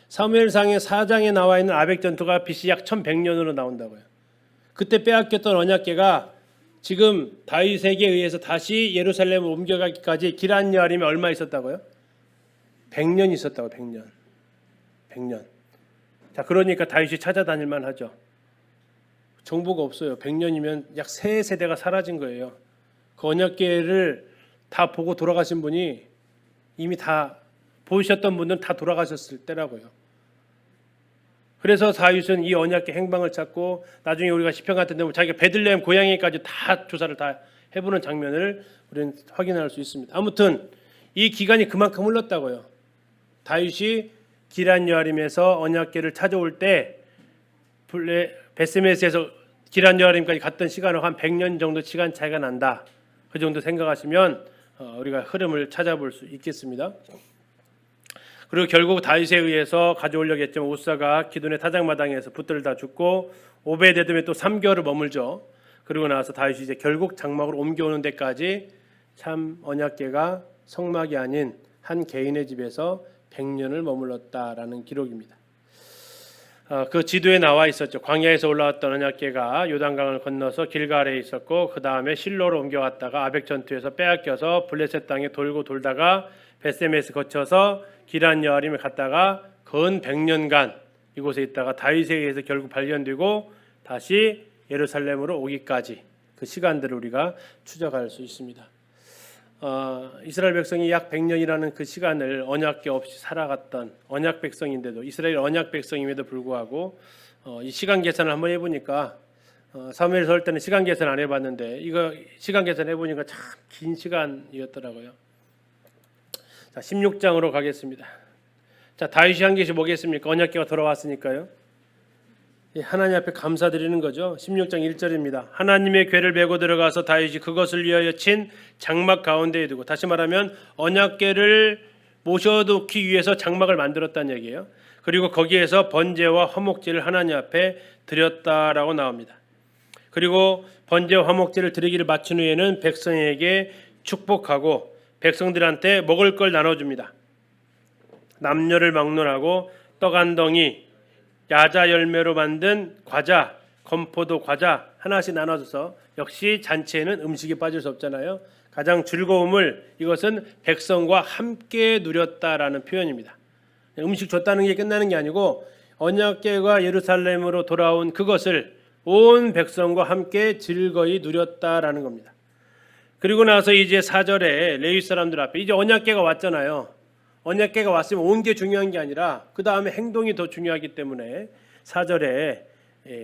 사무엘상의 4장에 나와 있는 아벡 전투가 BC 약 1100년으로 나온다고요. 그때 빼앗겼던 언약궤가 지금 다윗에게 의해서 다시 예루살렘으로 옮겨가기까지 기란 여아림에 얼마 있었다고요? 100년 있었다고. 100년. 자, 그러니까 다윗이 찾아다닐만 하죠. 정보가 없어요. 100년이면 약 3세대가 사라진 거예요. 그 언약궤를 다 보고 돌아가신 분이 이미 다 보셨던 분들은 다 돌아가셨을 때라고요. 그래서 다윗은 이 언약궤 행방을 찾고 나중에 우리가 시편 같은 데 보면 자기가 베들레헴 고향에까지 다 조사를 다 해보는 장면을 우리는 확인할 수 있습니다. 아무튼 이 기간이 그만큼 흘렀다고요. 다윗이 기란 여아림에서 언약궤를 찾아올 때 베스메스에서 기란 여아림까지 갔던 시간은 한 100년 정도 시간 차이가 난다. 그 정도 생각하시면 우리가 흐름을 찾아볼 수 있겠습니다. 그리고 결국 다윗에 의해서 가져오려고 했지만 우사가 기돈의 타작마당에서 붙들다 죽고 오베데돔에 또 3개월을 머물죠. 그리고 나서 다윗이 이제 결국 장막으로 옮겨오는 데까지 참 언약궤가 성막이 아닌 한 개인의 집에서 100년을 머물렀다라는 기록입니다. 그 지도에 나와 있었죠. 광야에서 올라왔던 언약궤가 요단강을 건너서 길갈에 있었고 그 다음에 실로로 옮겨갔다가 아벡 전투에서 빼앗겨서 블레셋 땅에 돌고 돌다가 베세메스 거쳐서 기란 여아림에 갔다가 근 100년간 이곳에 있다가 다윗에 의해서 결국 발견되고 다시 예루살렘으로 오기까지 그 시간들을 우리가 추적할 수 있습니다. 이스라엘 백성이 약 100년이라는 그 시간을 언약궤 없이 살아갔던 언약 백성인데도 이스라엘 언약 백성임에도 불구하고 이 시간 계산을 한번 해보니까 사무엘서 할 때는 시간 계산 안 해봤는데 이거 시간 계산 해보니까 참 긴 시간이었더라고요. 자, 16장으로 가겠습니다. 자, 다윗이 한 것이 뭐겠습니까? 언약궤가 돌아왔으니까요. 하나님 앞에 감사드리는 거죠. 16장 1절입니다. 하나님의 궤를 메고 들어가서 다윗이 그것을 위하여 친 장막 가운데에 두고, 다시 말하면 언약궤를 모셔두기 위해서 장막을 만들었다는 얘기예요. 그리고 거기에서 번제와 화목제를 하나님 앞에 드렸다라고 나옵니다. 그리고 번제와 화목제를 드리기를 마친 후에는 백성에게 축복하고 백성들한테 먹을 걸 나눠줍니다. 남녀를 막론하고 떡 한 덩이, 야자 열매로 만든 과자, 건포도 과자 하나씩 나눠줘서, 역시 잔치에는 음식이 빠질 수 없잖아요. 가장 즐거움을 이것은 백성과 함께 누렸다라는 표현입니다. 음식 줬다는 게 끝나는 게 아니고 언약궤가 예루살렘으로 돌아온 그것을 온 백성과 함께 즐거이 누렸다라는 겁니다. 그리고 나서 이제 4절에 레위 사람들 앞에 이제 언약궤가 왔잖아요. 언약궤가 왔으면 온 게 중요한 게 아니라 그 다음에 행동이 더 중요하기 때문에 4절에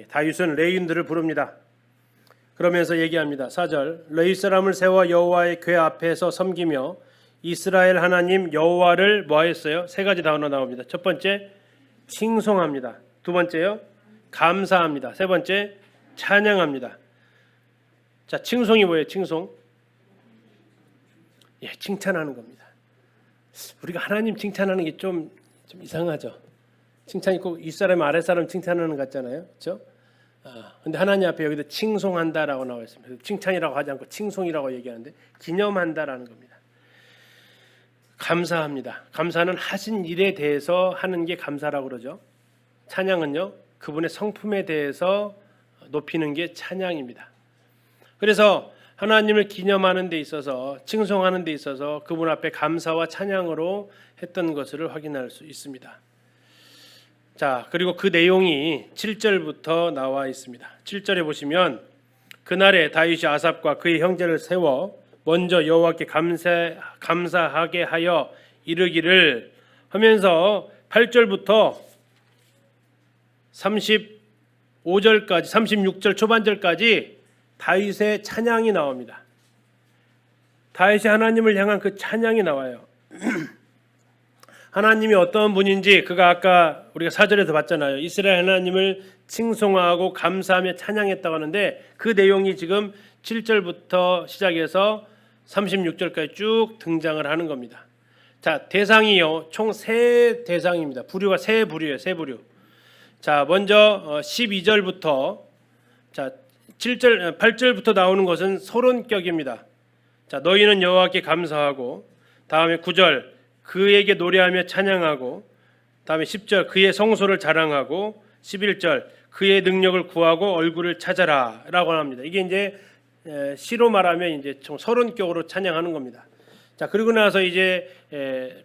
다윗은 레위인들을 부릅니다. 그러면서 얘기합니다. 4절, 레위 사람을 세워 여호와의 궤 앞에서 섬기며 이스라엘 하나님 여호와를 뭐 했어요? 세 가지 단어 나옵니다. 첫 번째, 칭송합니다. 두 번째요, 감사합니다. 세 번째, 찬양합니다. 자, 칭송이 뭐예요? 칭송? 칭찬하는 겁니다. 우리가 하나님 칭찬하는 게 좀 이상하죠. 칭찬이 꼭 윗사람 아랫사람 칭찬하는 것 같잖아요. 그렇죠? 근데 하나님 앞에 여기도 칭송한다라고 나와 있습니다. 칭찬이라고 하지 않고 칭송이라고 얘기하는데 기념한다라는 겁니다. 감사합니다. 감사는 하신 일에 대해서 하는 게 감사라고 그러죠. 찬양은요, 그분의 성품에 대해서 높이는 게 찬양입니다. 그래서 하나님을 기념하는 데 있어서, 칭송하는 데 있어서 그분 앞에 감사와 찬양으로 했던 것을 확인할 수 있습니다. 자, 그리고 그 내용이 7절부터 나와 있습니다. 7절에 보시면 그날에 다윗이 아삽과 그의 형제를 세워 먼저 여호와께 감사하게 하여 이르기를 하면서 8절부터 35절까지 36절 초반절까지 다윗의 찬양이 나옵니다. 다윗이 하나님을 향한 그 찬양이 나와요. 하나님이 어떤 분인지 그가 아까 우리가 4절에서 봤잖아요. 이스라엘 하나님을 칭송하고 감사하며 찬양했다고 하는데 그 내용이 지금 7절부터 시작해서 36절까지 쭉 등장을 하는 겁니다. 자, 대상이요. 총 세 대상입니다. 부류가 세 부류예요. 세 부류. 자, 먼저 12절부터 자, 8절부터 나오는 것은 서론격입니다. 자, 너희는 여호와께 감사하고, 다음에 9절 그에게 노래하며 찬양하고, 다음에 10절 그의 성소를 자랑하고, 11절 그의 능력을 구하고 얼굴을 찾아라라고 합니다. 이게 이제 시로 말하면 이제 총 서론격으로 찬양하는 겁니다. 자, 그리고 나서 이제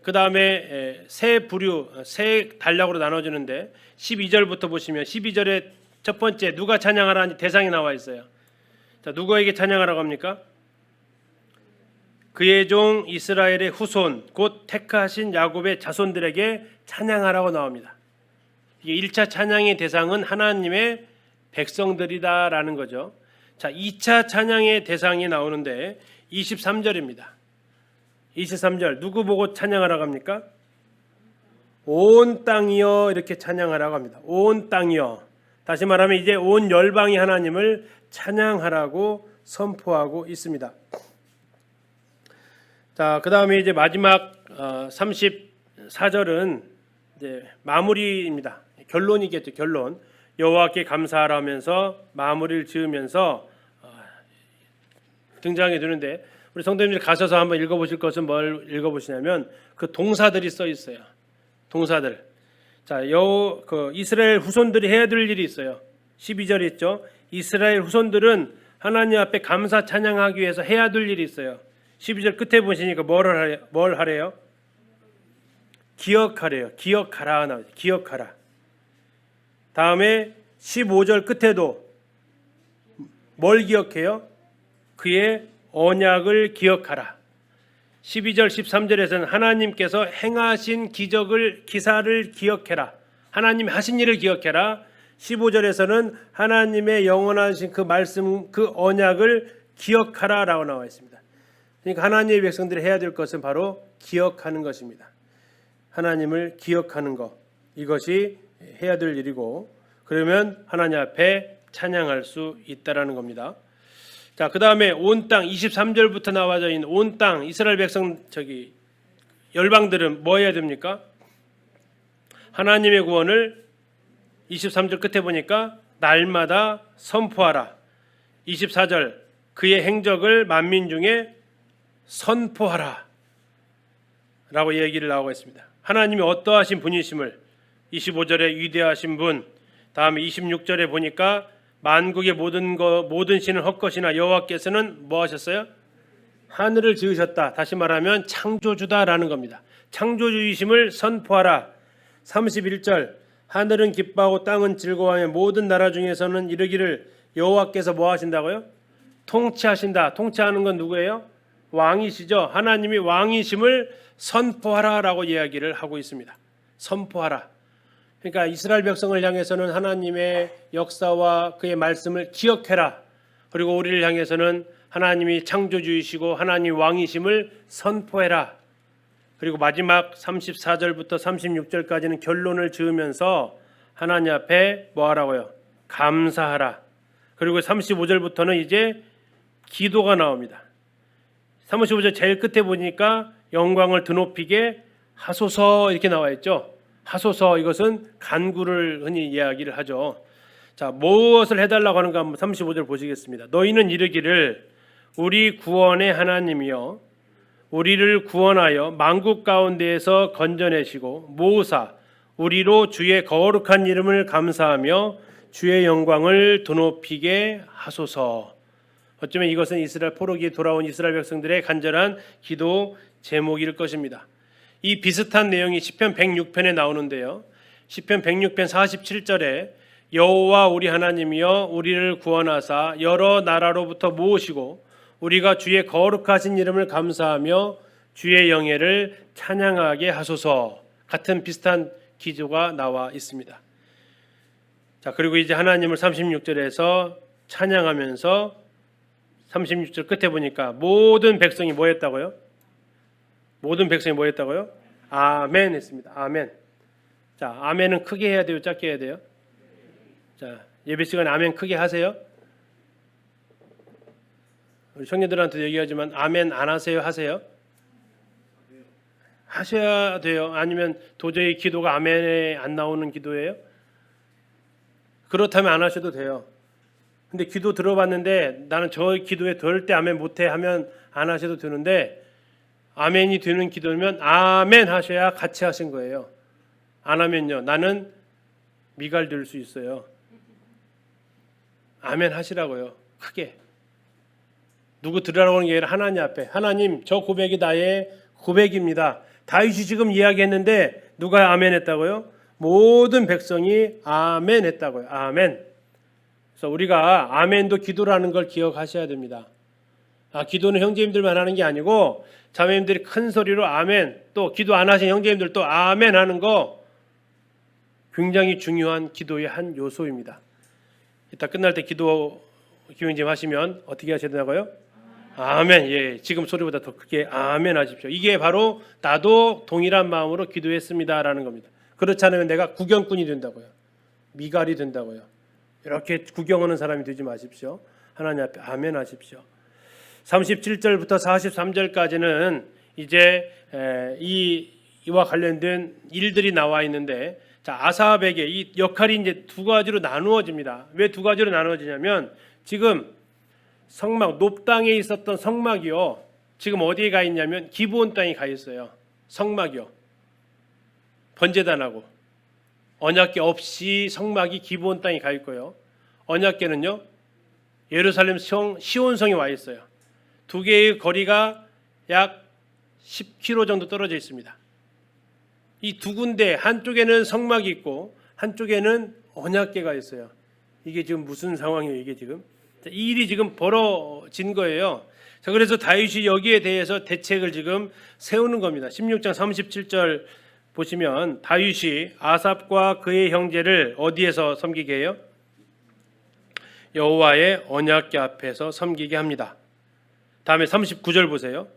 그 다음에 세 부류, 세 단락으로 나눠지는데 12절부터 보시면 12절에 첫 번째 누가 찬양하라는 대상이 나와 있어요. 자, 누구에게 찬양하라고 합니까? 그의 종 이스라엘의 후손 곧 택하신 야곱의 자손들에게 찬양하라고 나옵니다. 이게 1차 찬양의 대상은 하나님의 백성들이다라는 거죠. 자, 2차 찬양의 대상이 나오는데 23절입니다. 23절 누구 보고 찬양하라고 합니까? 온 땅이여 이렇게 찬양하라고 합니다. 온 땅이여. 다시 말하면 이제 온 열방이 하나님을 찬양하라고 선포하고 있습니다. 자, 그다음에 이제 마지막 34절은 이제 마무리입니다. 결론이겠죠. 결론. 여호와께 감사하라 하면서 마무리를 지으면서 등장해 두는데 우리 성도님들 가셔서 한번 읽어보실 것은 뭘 읽어보시냐면 그 동사들이 써 있어요. 동사들. 자, 그 이스라엘 후손들이 해야 될 일이 있어요. 12절 있죠. 이스라엘 후손들은 하나님 앞에 감사 찬양하기 위해서 해야 될 일이 있어요. 12절 끝에 보시니까 뭘 하래요? 기억하래요. 기억하라 나오죠. 기억하라. 다음에 15절 끝에도 뭘 기억해요? 그의 언약을 기억하라. 12절 13절에서는 하나님께서 행하신 기사를 기억해라. 하나님이 하신 일을 기억해라. 15절에서는 하나님의 영원하신 그 말씀, 그 언약을 기억하라라고 나와 있습니다. 그러니까 하나님의 백성들이 해야 될 것은 바로 기억하는 것입니다. 하나님을 기억하는 것, 이것이 해야 될 일이고, 그러면 하나님 앞에 찬양할 수 있다라는 겁니다. 자, 그 다음에 온 땅 23절부터 나와져 있는 온 땅 이스라엘 백성 열방들은 뭐 해야 됩니까? 하나님의 구원을 23절 끝에 보니까 날마다 선포하라. 24절 그의 행적을 만민 중에 선포하라 라고 얘기를 나오고 있습니다. 하나님이 어떠하신 분이심을 25절에 위대하신 분, 다음에 26절에 보니까 만국의 모든 신은 헛것이나 여호와께서는 뭐 하셨어요? 하늘을 지으셨다. 다시 말하면 창조주다라는 겁니다. 창조주이심을 선포하라. 31절 하늘은 기뻐하고 땅은 즐거워하며 모든 나라 중에서는 이르기를 여호와께서 뭐 하신다고요? 통치하신다. 통치하는 건 누구예요? 왕이시죠. 하나님이 왕이심을 선포하라라고 이야기를 하고 있습니다. 선포하라. 그러니까 이스라엘 백성을 향해서는 하나님의 역사와 그의 말씀을 기억해라. 그리고 우리를 향해서는 하나님이 창조주이시고 하나님 왕이심을 선포해라. 그리고 마지막 34절부터 36절까지는 결론을 지으면서 하나님 앞에 뭐 하라고요? 감사하라. 그리고 35절부터는 이제 기도가 나옵니다. 35절 제일 끝에 보니까 영광을 드높이게 하소서 이렇게 나와 있죠. 하소서, 이것은 간구를 흔히 이야기를 하죠. 자, 무엇을 해달라고 하는가 한번 35절 보시겠습니다. 너희는 이르기를 우리 구원의 하나님이여 우리를 구원하여 만국 가운데에서 건져내시고 모으사 우리로 주의 거룩한 이름을 감사하며 주의 영광을 드높이게 하소서. 어쩌면 이것은 이스라엘 포로기에 돌아온 이스라엘 백성들의 간절한 기도 제목일 것입니다. 이 비슷한 내용이 시편 106편에 나오는데요. 시편 106편 47절에 여호와 우리 하나님이여 우리를 구원하사 여러 나라로부터 모으시고 우리가 주의 거룩하신 이름을 감사하며 주의 영예를 찬양하게 하소서. 같은 비슷한 기조가 나와 있습니다. 자, 그리고 이제 하나님을 36절에서 찬양하면서 36절 끝에 보니까 모든 백성이 뭐 했다고요? 모든 백성이 뭐 했다고요? 아멘 했습니다. 아멘. 자, 아멘은 크게 해야 돼요? 작게 해야 돼요? 자, 예배 시간에 아멘 크게 하세요? 우리 청년들한테도 얘기하지만 아멘 안 하세요? 하세요? 하셔야 돼요. 아니면 도저히 기도가 아멘에 안 나오는 기도예요? 그렇다면 안 하셔도 돼요. 근데 기도 들어봤는데 나는 저 기도에 절대 아멘 못해 하면 안 하셔도 되는데, 아멘이 되는 기도면 아멘 하셔야 같이 하신 거예요. 안 하면요, 나는 미갈될 수 있어요. 아멘 하시라고요. 크게. 누구 들으라고 하는 게 아니라 하나님 앞에, 하나님 저 고백이 나의 고백입니다. 다윗이 지금 이야기했는데 누가 아멘 했다고요? 모든 백성이 아멘 했다고요. 아멘. 그래서 우리가 아멘도 기도라는 걸 기억하셔야 됩니다. 기도는 형제님들만 하는 게 아니고 자매님들이 큰 소리로 아멘, 또 기도 안 하신 형제님들도 아멘 하는 거 굉장히 중요한 기도의 한 요소입니다. 이따 끝날 때 기도 기회님 하시면 어떻게 하셔야 되나요? 아멘. 예, 지금 소리보다 더 크게 아멘 하십시오. 이게 바로 나도 동일한 마음으로 기도했습니다라는 겁니다. 그렇지 않으면 내가 구경꾼이 된다고요. 미갈이 된다고요. 이렇게 구경하는 사람이 되지 마십시오. 하나님 앞에 아멘 하십시오. 37절부터 43절까지는 이제 이와 관련된 일들이 나와 있는데, 자, 아삽에게 이 역할이 이제 두 가지로 나누어집니다. 왜 두 가지로 나누어지냐면, 지금 성막 높 땅에 있었던 성막이요, 지금 어디에 가 있냐면 기브온 땅에 가 있어요. 성막이요. 번제단하고 언약궤 없이 성막이 기브온 땅에 가 있고요. 언약궤는요 예루살렘 시온성에 와 있어요. 두 개의 거리가 약 10km 정도 떨어져 있습니다. 이 두 군데, 한쪽에는 성막이 있고 한쪽에는 언약궤가 있어요. 이게 지금 무슨 상황이에요? 이게 지금 이 일이 지금 벌어진 거예요. 자, 그래서 다윗이 여기에 대해서 대책을 지금 세우는 겁니다. 16장 37절 보시면 다윗이 아삽과 그의 형제를 어디에서 섬기게 해요? 여호와의 언약궤 앞에서 섬기게 합니다. 다음에 39절 보세요.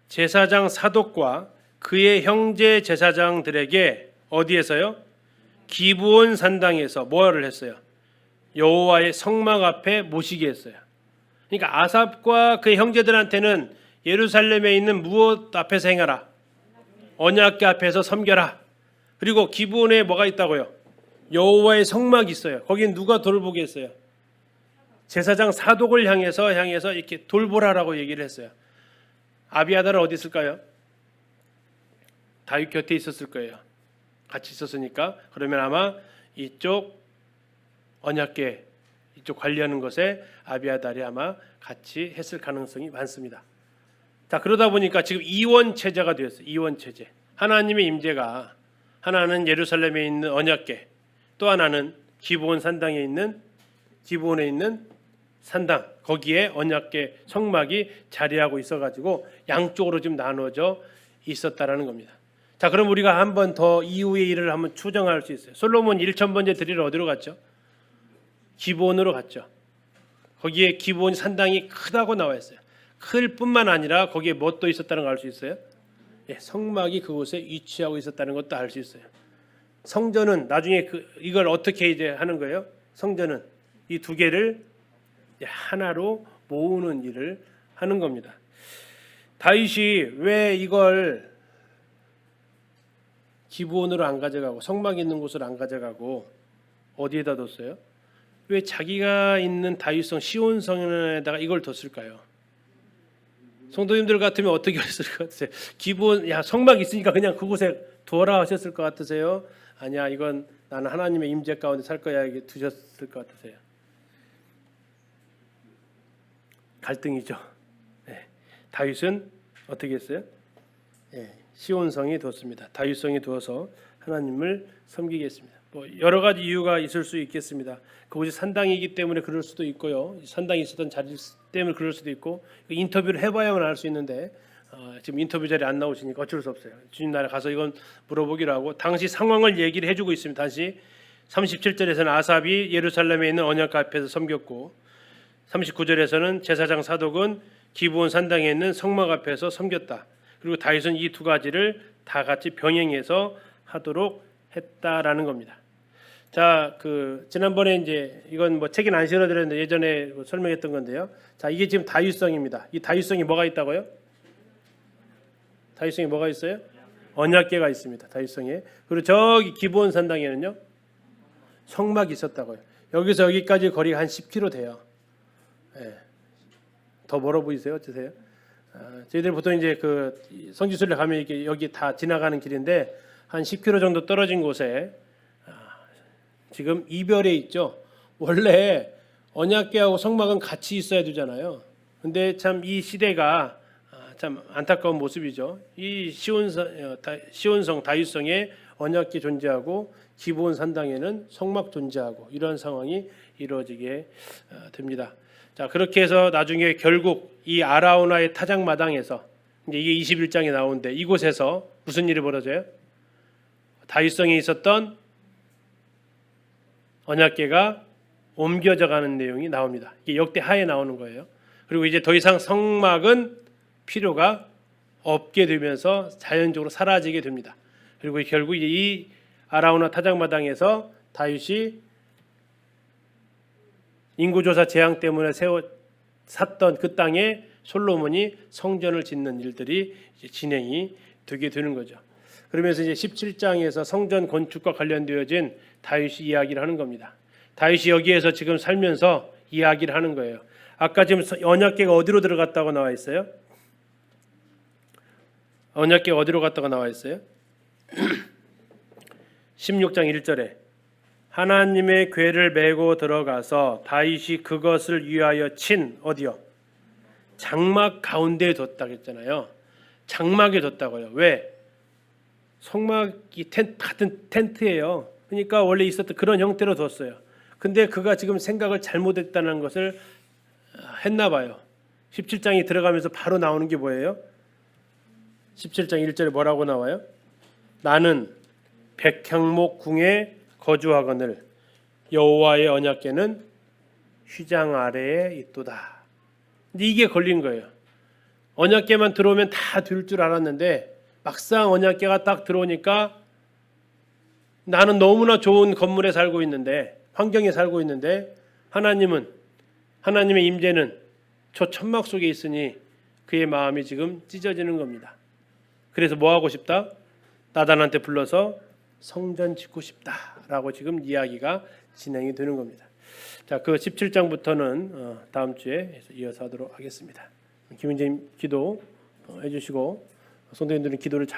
제사장 사독과 그의 형제 제사장들에게 어디에서요? 기브온 산당에서 뭐를 했어요? 여호와의 성막 앞에 모시게 했어요. 그러니까 아삽과 그의 형제들한테는 예루살렘에 있는 무엇 앞에서 행하라? 언약궤 앞에서 섬겨라. 그리고 기브온에 뭐가 있다고요? 여호와의 성막이 있어요. 거긴 누가 돌보게 했어요? 제사장 사독을 향해서 이렇게 돌보라라고 얘기를 했어요. 아비아달은 어디 있을까요? 다윗 곁에 있었을 거예요. 같이 있었으니까. 그러면 아마 이쪽 언약궤 이쪽 관리하는 것에 아비아달이 아마 같이 했을 가능성이 많습니다. 자, 그러다 보니까 지금 이원 체제가 되었어요. 이원 체제. 하나님의 임재가, 하나는 예루살렘에 있는 언약궤, 또 하나는 기브온 산당에 있는, 기브온에 있는 산당, 거기에 언약궤 성막이 자리하고 있어가지고 양쪽으로 지금 나눠져 있었다라는 겁니다. 자, 그럼 우리가 한 번 더 이후의 일을 한번 추정할 수 있어요. 솔로몬 1000번째 드리러 어디로 갔죠? 기브온으로 갔죠. 거기에 기브온 산당이 크다고 나와 있어요. 클 뿐만 아니라 거기에 뭣도 있었다는 걸 알 수 있어요? 예, 성막이 그곳에 위치하고 있었다는 것도 알 수 있어요. 성전은 나중에 이걸 어떻게 이제 하는 거예요? 성전은 이 두 개를 하나로 모으는 일을 하는 겁니다. 다윗이 왜 이걸 기브온으로 안 가져가고 성막 있는 곳으로 안 가져가고 어디에다 뒀어요? 왜 자기가 있는 다윗성 시온성에다가 이걸 뒀을까요? 성도님들 같으면 어떻게 했을 것 같으세요? 기브온, 성막 있으니까 그냥 그곳에 두어라 하셨을 것 같으세요? 아니야, 이건 나는 하나님의 임재 가운데 살 거야, 이게 두셨을 것 같으세요? 갈등이죠. 네. 다윗은 어떻게 했어요? 네. 시온성에 두었습니다. 다윗성에 두어서 하나님을 섬기겠습니다. 뭐 여러 가지 이유가 있을 수 있겠습니다. 그곳이 산당이기 때문에 그럴 수도 있고요. 산당이 있었던 자리 때문에 그럴 수도 있고, 인터뷰를 해봐야만 알 수 있는데 지금 인터뷰 자리에 안 나오시니까 어쩔 수 없어요. 주님 나라 가서 이건 물어보기로 하고 당시 상황을 얘기를 해주고 있습니다. 다시 37절에서는 아삽이 예루살렘에 있는 언약궤 앞에서 섬겼고, 39절에서는 제사장 사독은 기브온 산당에 있는 성막 앞에서 섬겼다. 그리고 다윗은 이 두 가지를 다 같이 병행해서 하도록 했다라는 겁니다. 자, 지난번에 이제 이건 뭐 책에 안 실어드렸는데 예전에 설명했던 건데요. 자, 이게 지금 다윗성입니다. 이 다윗성이 뭐가 있다고요? 다윗성이 뭐가 있어요? 언약궤가 있습니다. 다윗성에. 그리고 저기 기브온 산당에는요, 성막이 있었다고요. 여기서 여기까지 거리가 한 10km 돼요. 예. 더 멀어 보이세요? 어떠세요? 저희들 보통 이제 성지순례 가면 이렇게 여기 다 지나가는 길인데 한 10km 정도 떨어진 곳에 지금 이별에 있죠. 원래 언약궤하고 성막은 같이 있어야 되잖아요. 근데 참 이 시대가 참 안타까운 모습이죠. 이 시온성 다윗성에 언약궤 존재하고 기브온 산당에는 성막 존재하고 이런 상황이 이루어지게 됩니다. 자, 그렇게 해서 나중에 결국 이 아라우나의 타작마당에서 이제 이게 21장에 나오는데 이곳에서 무슨 일이 벌어져요? 다윗성에 있었던 언약궤가 옮겨져 가는 내용이 나옵니다. 이게 역대하에 나오는 거예요. 그리고 이제 더 이상 성막은 필요가 없게 되면서 자연적으로 사라지게 됩니다. 그리고 결국 이 아라우나 타작마당에서 다윗이 인구조사 재앙 때문에 샀던 그 땅에 솔로몬이 성전을 짓는 일들이 이제 진행이 되게 되는 거죠. 그러면서 이제 17장에서 성전 건축과 관련되어진 다윗이 이야기를 하는 겁니다. 다윗이 여기에서 지금 살면서 이야기를 하는 거예요. 아까 지금 언약궤가 어디로 들어갔다고 나와 있어요? 언약궤 어디로 갔다고 나와 있어요? 16장 1절에 하나님의 궤를 메고 들어가서 다윗이 그것을 위하여 친 어디요? 장막 가운데에 뒀다고 했잖아요. 장막에 뒀다고요. 왜? 성막이 같은 텐트예요. 그러니까 원래 있었던 그런 형태로 뒀어요. 근데 그가 지금 생각을 잘못했다는 것을 했나 봐요. 17장이 들어가면서 바로 나오는 게 뭐예요? 17장 1절에 뭐라고 나와요? 나는 백향목 궁에 거주하거늘 여호와의 언약궤는 휘장 아래에 있도다. 근데 이게 걸린 거예요. 언약궤만 들어오면 다 될 줄 알았는데 막상 언약궤가 딱 들어오니까 나는 너무나 좋은 건물에 살고 있는데 환경에 살고 있는데 하나님의 임재는 저 천막 속에 있으니 그의 마음이 지금 찢어지는 겁니다. 그래서 뭐 하고 싶다? 나단한테 불러서 성전 짓고 싶다라고 지금 이야기가 진행이 되는 겁니다. 자, 그 17장부터는 다음 주에 이어서 하도록 하겠습니다. 김은재님 기도 해주시고 성도님들은 기도를 잘